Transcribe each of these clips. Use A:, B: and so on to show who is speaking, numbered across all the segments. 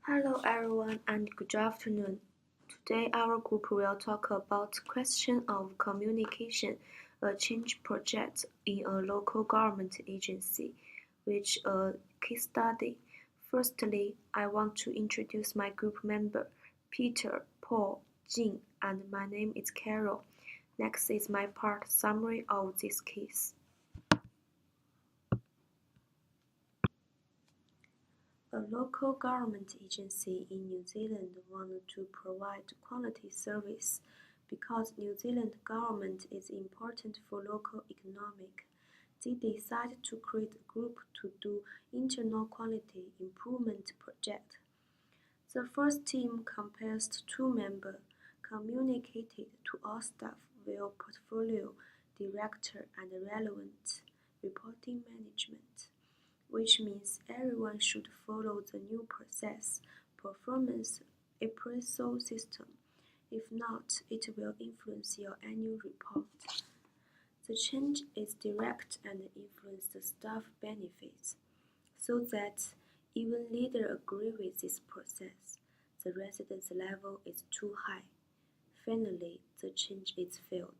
A: Hello everyone and good afternoon. Today our group will talk about question of communication, a change project in a local government agency, which a case study. Firstly, I want to introduce my group member, Peter, Paul, Jing, and my name is Carol. Next is my part summary of this case. A local government agency in New Zealand wanted to provide quality service because New Zealand government is important for local economic. They decided to create a group to do internal quality improvement project. The first team comprised two members, communicated to all staff via portfolio, director and relevant reporting management, which means everyone should follow the new process performance appraisal system. If not, it will influence your annual report. The change is direct and influence the staff benefits, so that even leaders agree with this process. The residence level is too high. Finally, the change is failed.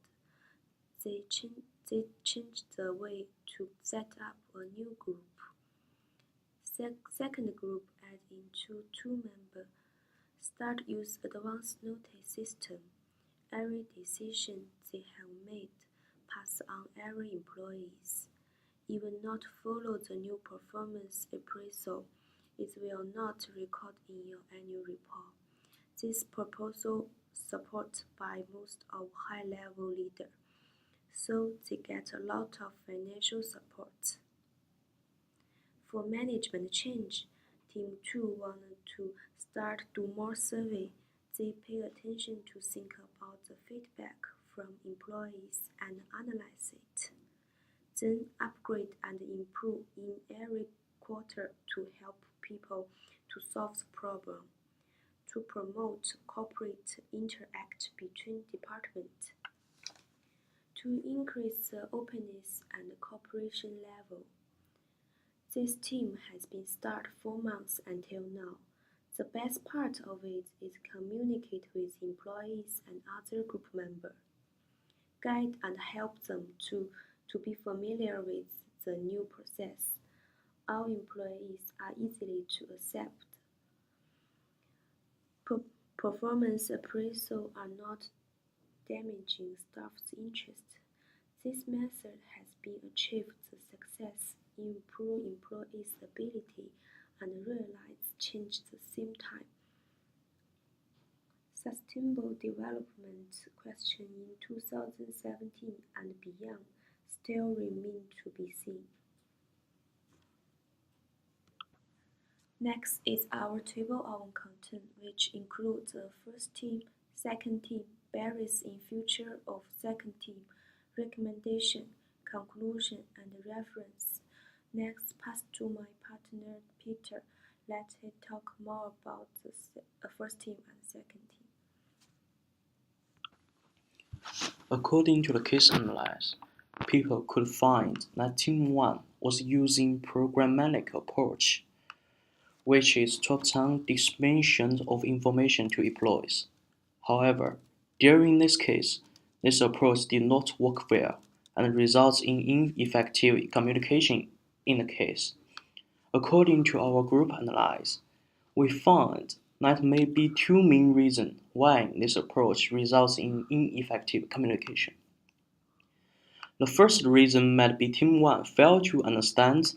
A: They changed the way to set up a new group. Second group add in two members. Start use advanced notice system. Every decision they have made pass on every employees. Even not follow the new performance appraisal, it will not record in your annual report. This proposal supported by most of high-level leaders, so they get a lot of financial support. For management change, Team 2 wanted to start do more survey. They pay attention to think about the feedback from employees and analyze it. Then upgrade and improve in every quarter to help people to solve the problem. To promote corporate interact between departments. To increase the openness and cooperation level. This team has been started 4 months until now. The best part of it is communicate with employees and other group members. Guide and help them to be familiar with the new process. All employees are easily to accept. Performance appraisal are not damaging staff's interest. This method has been achieved the success, improve employees' ability, and realize change at the same time. Sustainable development question in 2017 and beyond still remain to be seen. Next is our table of content, which includes the first team, second team, barriers in future of second team, recommendation, conclusion, and reference. Next, pass to my partner Peter. Let him talk more about the first team and second team.
B: According to the case analysis, people could find that Team 1 was using programmatic approach, which is top-down distribution of information to employees. However, during this case, this approach did not work well and results in ineffective communication in the case. According to our group analysis, we found that may be two main reasons why this approach results in ineffective communication. The first reason might be Team 1 failed to understand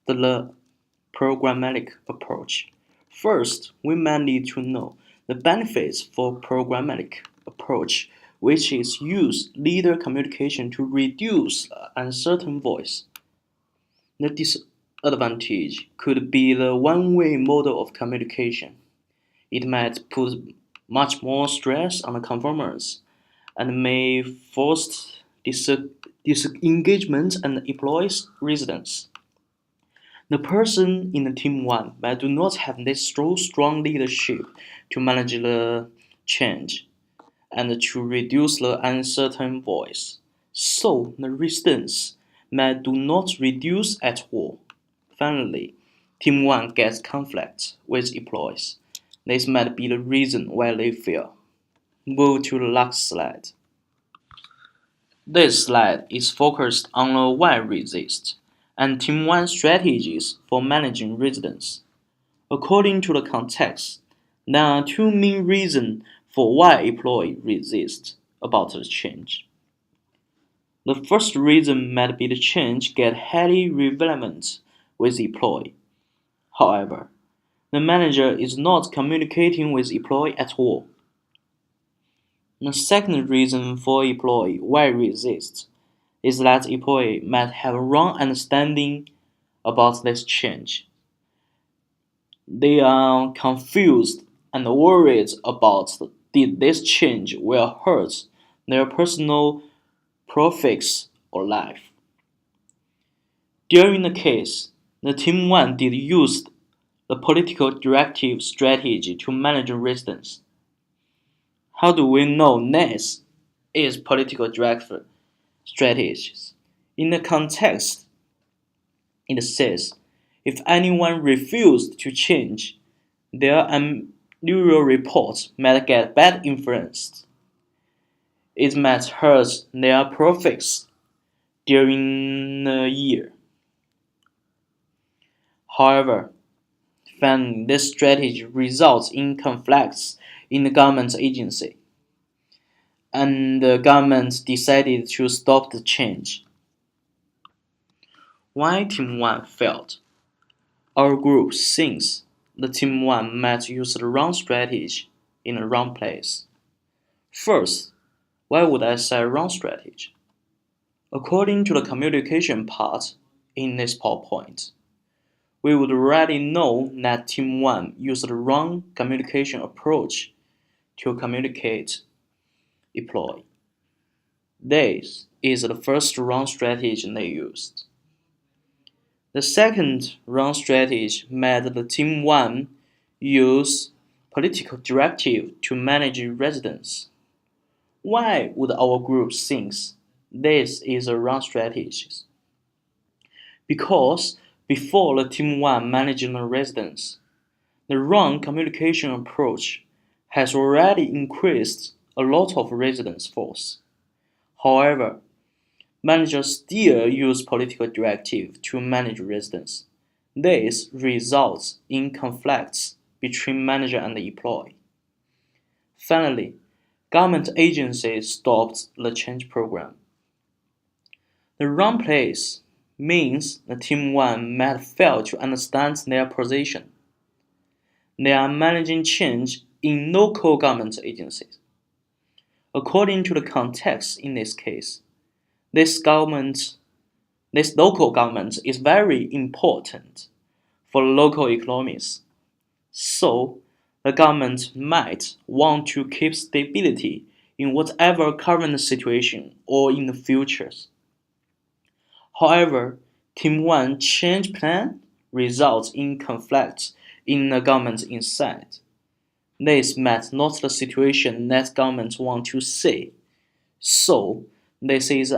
B: the programmatic approach. First, we might need to know the benefits for programmatic approach, which is use leader communication to reduce uncertain voice. The disadvantage could be the one-way model of communication. It might put much more stress on the conformers and may force disengagement and employees' residence. The person in the team 1 might do not have this strong leadership to manage the change and to reduce the uncertain voice. So the resistance might do not reduce at all. Finally, Team 1 gets conflicts with employees. This might be the reason why they fail. Move to the last slide. This slide is focused on the why resist and Team 1 strategies for managing residents. According to the context, there are two main reasons for why employees resist about the change. The first reason might be the change get highly relevant with employee. However, the manager is not communicating with employee at all. The second reason for employee why resist is that employee might have a wrong understanding about this change. They are confused and worried about did this change will hurt their personal profits or life. During the case, the Team 1 did use the political directive strategy to manage residents. How do we know this is political directive strategies? In the context, it says, if anyone refused to change, their annual report might get bad influenced. It might hurt their profits during the year. However, failing this strategy results in conflicts in the government agency, and the government decided to stop the change. Why Team 1 failed? Our group thinks the Team 1 might use the wrong strategy in the wrong place. First, why would I say wrong strategy? According to the communication part in this PowerPoint, we would already know that Team 1 used the wrong communication approach to communicate employee. This is the first wrong strategy they used. The second wrong strategy made the Team 1 use political directive to manage residents. Why would our group think this is a wrong strategy? Because before the Team 1 managing the residents, the wrong communication approach has already increased a lot of residents' force. However, managers still use political directive to manage residents. This results in conflicts between manager and employee. Finally, government agencies stopped the change program. The wrong place means the Team 1 might fail to understand their position. They are managing change in local government agencies. According to the context in this case, this local government is very important for local economies. So, the government might want to keep stability in whatever current situation or in the futures. However, Team 1 change plan results in conflicts in the government inside. This met not the situation that government want to see. So, this is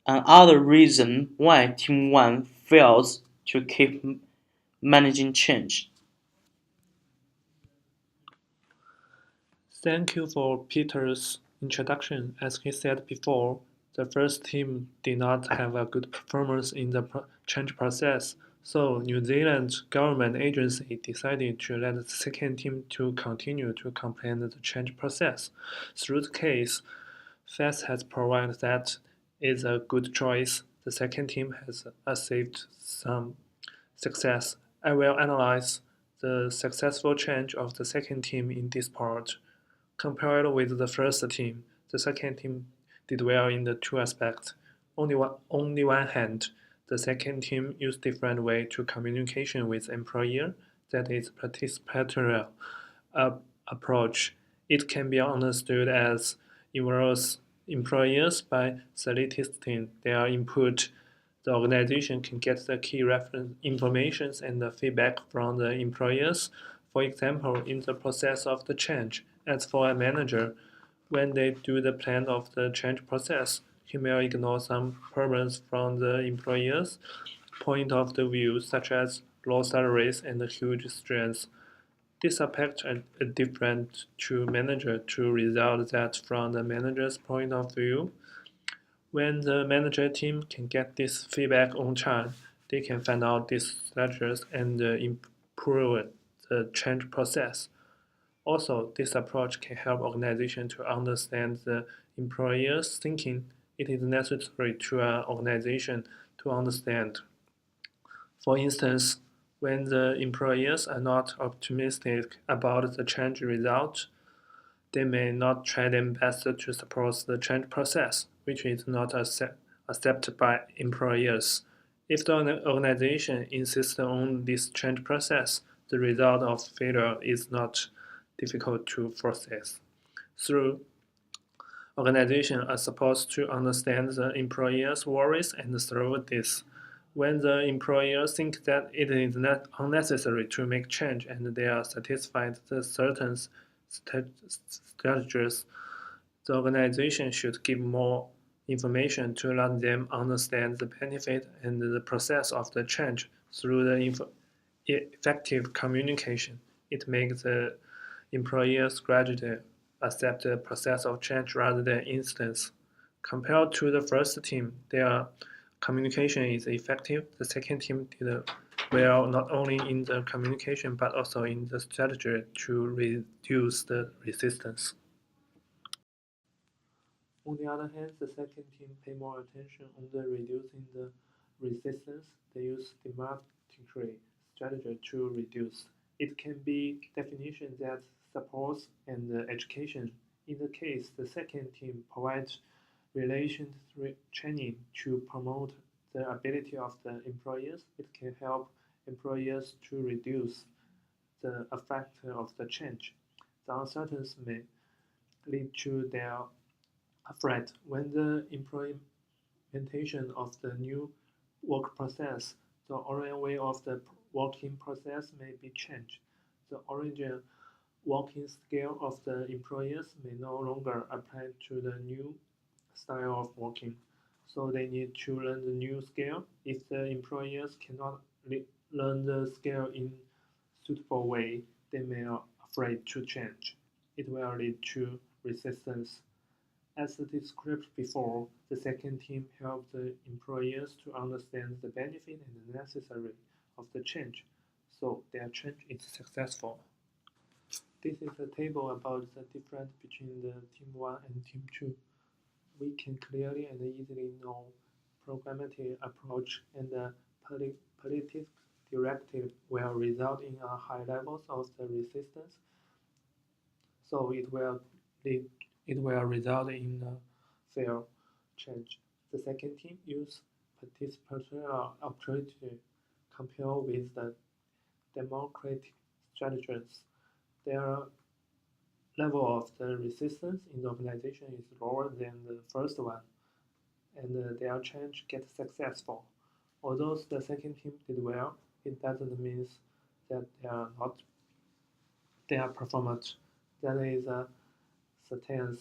B: another reason why Team 1 fails to keep managing change.
C: Thank you for Peter's introduction. As he said before, the first team did not have a good performance in the change process, so New Zealand government agency decided to let the second team to continue to complete the change process. Through the case, FAS has provided that is a good choice. The second team has achieved some success. I will analyze the successful change of the second team in this part. Compared with the first team, the second team did well in the two aspects. On the one hand, the second team used different way to communication with employer, that is participatory approach. It can be understood as involves employers by soliciting their input. The organization can get the key reference information and the feedback from the employers. For example, in the process of the change, as for a manager, when they do the plan of the change process, he may ignore some problems from the employer's point of the view, such as low salaries, and huge stress. This affects a different to manager to result that from the manager's point of view. When the manager team can get this feedback on time, they can find out these strategies and improve the change process. Also, this approach can help organizations to understand the employer's thinking. It is necessary to an organization to understand. For instance, when the employers are not optimistic about the change result, they may not try their best to support the change process, which is not accepted by employers. If the organization insists on this change process, the result of failure is not difficult to foresee. Through organizations are supposed to understand the employer's worries and solve this. When the employers think that it is not unnecessary to make change and they are satisfied with certain strategies, the organization should give more information to let them understand the benefit and the process of the change through the effective communication. It makes the employers gradually accept the process of change rather than instance. Compared to the first team, their communication is effective. The second team did well not only in the communication but also in the strategy to reduce the resistance. On the other hand, the second team pay more attention on the reducing the resistance. They use thematically strategy to reduce. It can be definition that supports and education. In the case, the second team provides relations training to promote the ability of the employers. It can help employers to reduce the effect of the change. The uncertainties may lead to their threat when the implementation of the new work process, the original way of the working process may be changed. The original working scale of the employers may no longer apply to the new style of working. So they need to learn the new scale. If the employers cannot learn the scale in suitable way, they may be afraid to change. It will lead to resistance. As described before, the second team helped the employers to understand the benefit and the necessary of the change, so their change is successful. This is a table about the difference between the Team 1 and Team 2. We can clearly and easily know programmatic approach and the politic directive will result in a high levels of the resistance, so it will result in a fair change. The second team use participatory approach compared with the democratic strategies. Their level of the resistance in the organization is lower than the first one, and their change gets successful. Although the second team did well, it doesn't mean that their performance. That is a certain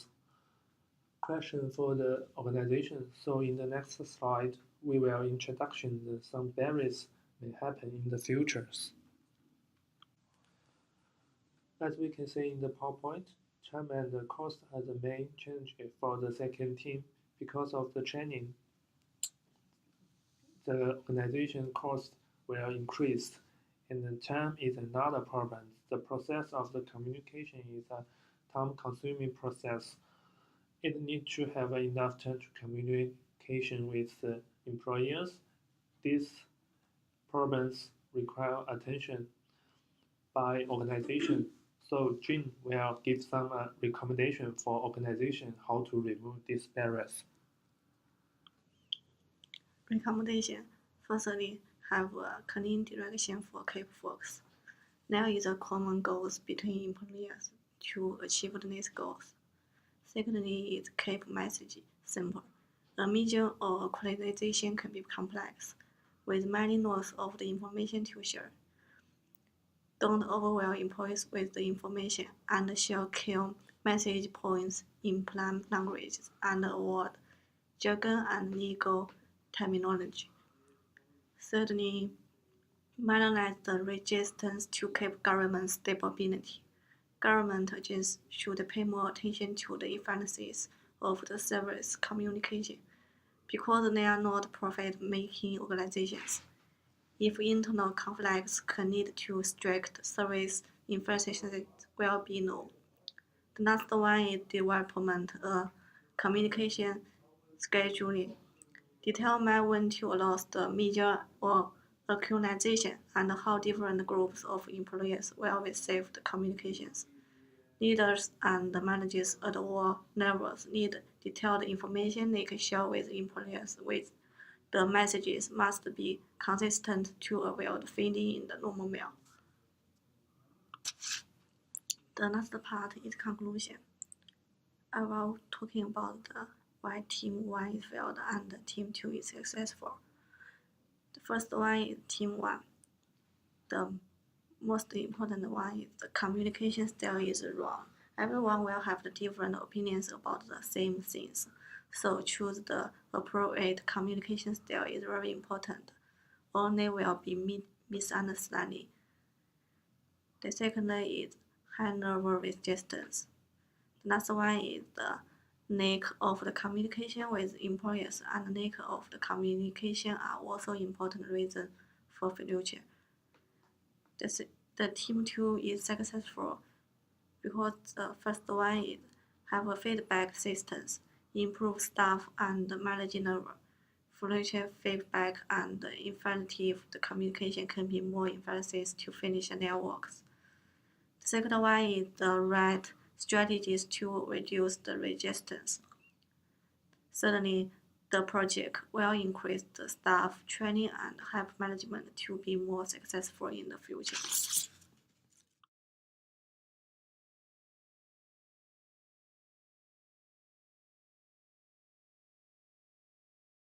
C: question for the organization. So in the next slide, we will introduction some barriers may happen in the futures. As we can see in the PowerPoint, time and the cost are the main challenges for the second team. Because of the training, the organization cost will increase, and the time is another problem. The process of the communication is a time-consuming process. It needs to have enough time to communication with the employers. These problems require attention by organization. So Jin will give some recommendation for organization how to remove these barriers.
A: Recommendation. Firstly, have a clean direction for keep focus. There is a common goals between employees to achieve these goals. Secondly, is keep message simple. A mission or organization can be complex, with many nodes of the information to share. Don't overwhelm employees with the information and share key message points in plain language and avoid jargon and legal terminology. Thirdly,
D: Minimize the resistance to keep government stability. Government agents should pay more attention to the efficiency of the service communication because they are not profit-making organizations. If internal conflicts can lead to strict service efficiency will be known. The next one is development a communication scheduling. Determine when to allow the media or organization and how different groups of employees will receive the communications. Leaders and managers at all levels need detailed information they can share with employees with the messages must be consistent to avoid fading in the normal mail. The last part is conclusion. I will talking about why Team 1 is failed and Team 2 is successful. The first one is Team 1. The most important one is the communication style is wrong. Everyone will have the different opinions about the same things. So choose the appropriate communication style is very important. Or there will be misunderstanding. The second is high nervous resistance. The last one is the lack of the communication with employees and lack of the communication are also important reasons for failure. The Team 2 is successful because the first one is have a feedback systems, improve staff and management future feedback and effective the communication can be more effective to finish their works. The second one is the right strategies to reduce the resistance. Certainly, the project will increase the staff training and help management to be more successful in the future.